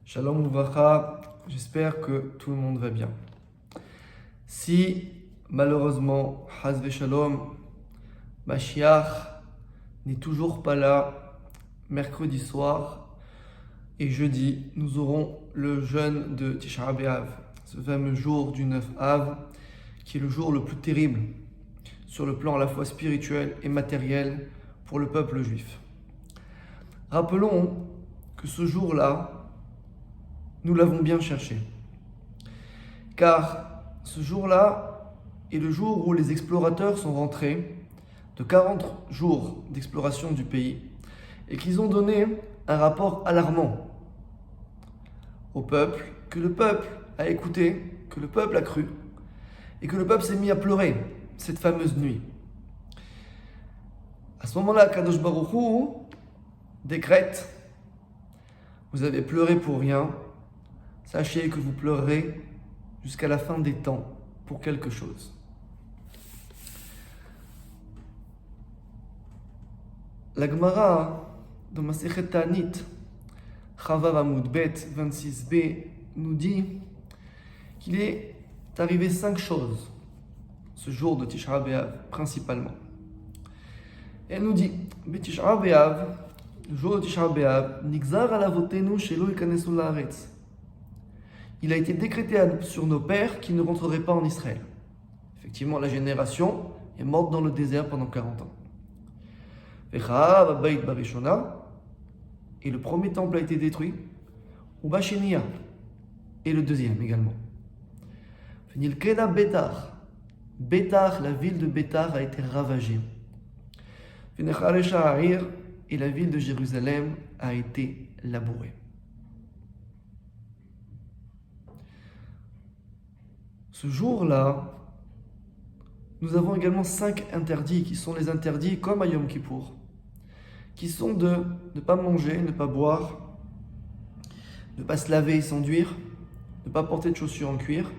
Shalom Uvracha, j'espère que tout le monde va bien. Si malheureusement, Hazve Shalom, Mashiach n'est toujours pas là, mercredi soir et jeudi, nous aurons le jeûne de Tisha B'Av, ce fameux jour du 9 Av, qui est le jour le plus terrible sur le plan à la fois spirituel et matériel pour le peuple juif. Rappelons que ce jour-là, nous l'avons bien cherché. Car ce jour-là est le jour où les explorateurs sont rentrés de 40 jours d'exploration du pays et qu'ils ont donné un rapport alarmant au peuple, que le peuple a écouté, que le peuple a cru et que le peuple s'est mis à pleurer cette fameuse nuit. À ce moment-là, Kadosh Baruch Hu décrète: vous avez pleuré pour rien, sachez que vous pleurerez jusqu'à la fin des temps pour quelque chose. La Gemara dans Masechet Ta'anit, Chavav Amud Bet 26b, nous dit qu'il est arrivé 5 choses ce jour de Tisha B'Av principalement. Et elle nous dit: Tisha B'Av, le jour de Tisha B'Av, Nigzar alavotenu shelo yikanesu la'aretz. Il a été décrété sur nos pères qui ne rentreraient pas en Israël. Effectivement, la génération est morte dans le désert pendant 40 ans. Et le premier temple a été détruit. Et le deuxième également. Bétar, la ville de Bétar a été ravagée. Et la ville de Jérusalem a été labourée. Ce jour-là, nous avons également 5 interdits qui sont les interdits comme à Yom Kippour, qui sont de ne pas manger, ne pas boire, ne pas se laver et s'enduire, ne pas porter de chaussures en cuir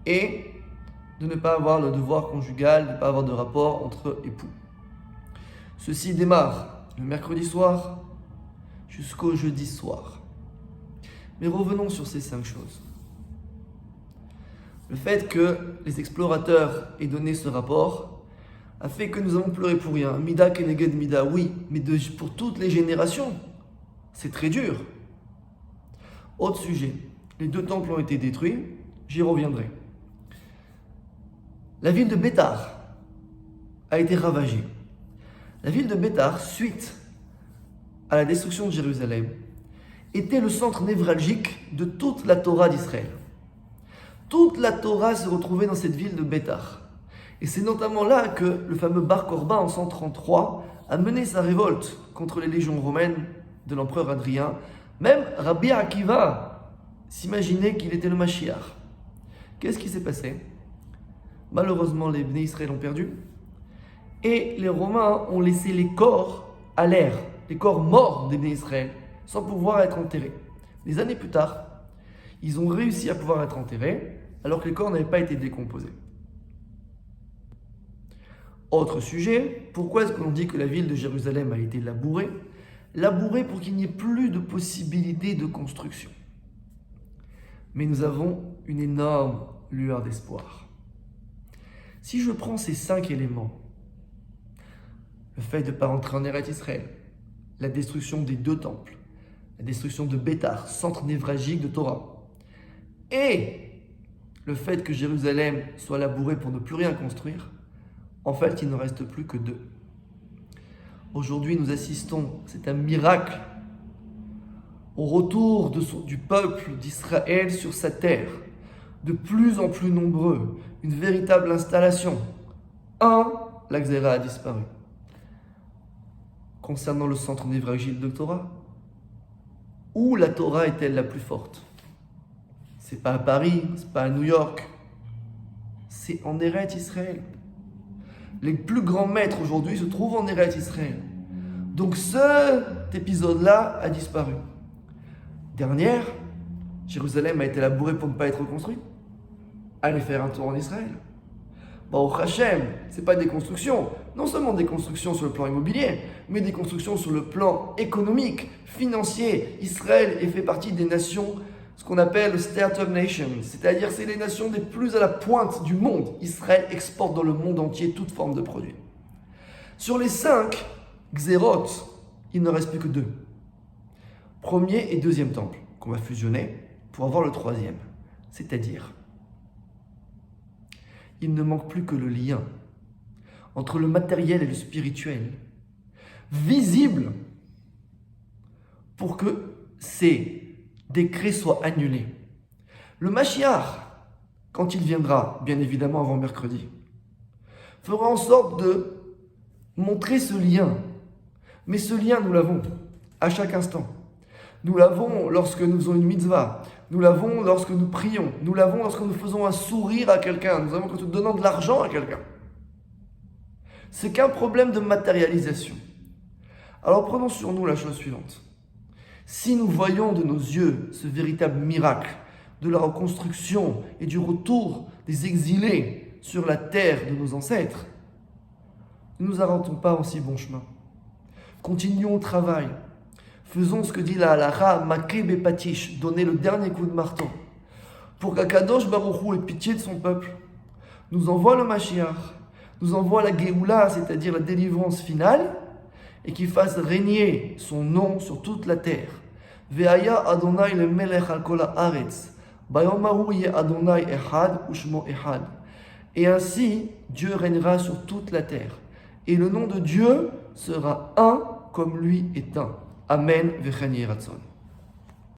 et de ne pas avoir le devoir conjugal, de ne pas avoir de rapport entre époux. Ceci démarre le mercredi soir jusqu'au jeudi soir. Mais revenons sur ces 5 choses. Le fait que les explorateurs aient donné ce rapport a fait que nous avons pleuré pour rien. Mida keneged mida, oui, mais pour toutes les générations, c'est très dur. Autre sujet, les 2 temples ont été détruits, j'y reviendrai. La ville de Bétar a été ravagée. La ville de Bétar, suite à la destruction de Jérusalem, était le centre névralgique de toute la Torah d'Israël. Toute la Torah se retrouvait dans cette ville de Bétar. Et c'est notamment là que le fameux Bar Korba en 133 a mené sa révolte contre les légions romaines de l'empereur Hadrien. Même Rabbi Akiva s'imaginait qu'il était le Mashiach. Qu'est-ce qui s'est passé? Malheureusement, les Bnei Israël ont perdu. Et les Romains ont laissé les corps à l'air, les corps morts des Bnei Israël, sans pouvoir être enterrés. Des années plus tard, ils ont réussi à pouvoir être enterrés, alors que les corps n'avaient pas été décomposés. Autre sujet, pourquoi est-ce que l'on dit que la ville de Jérusalem a été labourée? Labourée pour qu'il n'y ait plus de possibilité de construction. Mais nous avons une énorme lueur d'espoir. Si je prends ces 5 éléments, le fait de ne pas rentrer en Eretz Israël, la destruction des 2 temples, la destruction de Bétar, centre névralgique de Torah, et le fait que Jérusalem soit labourée pour ne plus rien construire, en fait, il ne reste plus que 2. Aujourd'hui, nous assistons, c'est un miracle, au retour du peuple d'Israël sur sa terre, de plus en plus nombreux, une véritable installation. La Xéra a disparu. Concernant le centre névralgique de Torah, où la Torah est-elle la plus forte? C'est pas à Paris, c'est pas à New York, c'est en Eretz Israël. Les plus grands maîtres aujourd'hui se trouvent en Eretz Israël. Donc cet épisode-là a disparu. Dernière, Jérusalem a été labourée pour ne pas être reconstruite. Allez faire un tour en Israël. Baruch Hashem, c'est pas des constructions. non seulement des constructions sur le plan immobilier, mais des constructions sur le plan économique, financier. Israël fait partie des nations, ce qu'on appelle le Startup Nation, c'est-à-dire c'est les nations les plus à la pointe du monde. Israël exporte dans le monde entier toute forme de produits. Sur les 5 Xérot, il ne reste plus que 2. Premier et deuxième temple, qu'on va fusionner pour avoir le 3e. C'est-à-dire, il ne manque plus que le lien entre le matériel et le spirituel, visible, pour que ces décrets soient annulés. Le Mashiach, quand il viendra, bien évidemment avant mercredi, fera en sorte de montrer ce lien. Mais ce lien, nous l'avons à chaque instant. Nous l'avons lorsque nous faisons une mitzvah. Nous l'avons lorsque nous prions. Nous l'avons lorsque nous faisons un sourire à quelqu'un. Nous l'avons quand nous donnons de l'argent à quelqu'un. C'est qu'un problème de matérialisation. Alors prenons sur nous la chose suivante. Si nous voyons de nos yeux ce véritable miracle de la reconstruction et du retour des exilés sur la terre de nos ancêtres, ne nous arrêtons pas en si bon chemin. Continuons au travail. Faisons ce que dit la halakha, Maké Bepatish, donner le dernier coup de marteau, pour qu'Akadosh Baruch Hu ait pitié de son peuple, nous envoie le Mashiach, nous envoie la Géoula, c'est-à-dire la délivrance finale, et qu'il fasse régner son nom sur toute la terre. Ve'aya Adonai le Melech al kol haaretz, Bayomahu ye Adonai echad ushmo echad. Et ainsi, Dieu régnera sur toute la terre. Et le nom de Dieu sera un comme lui est un. Amen. V'chen yeh ratzon.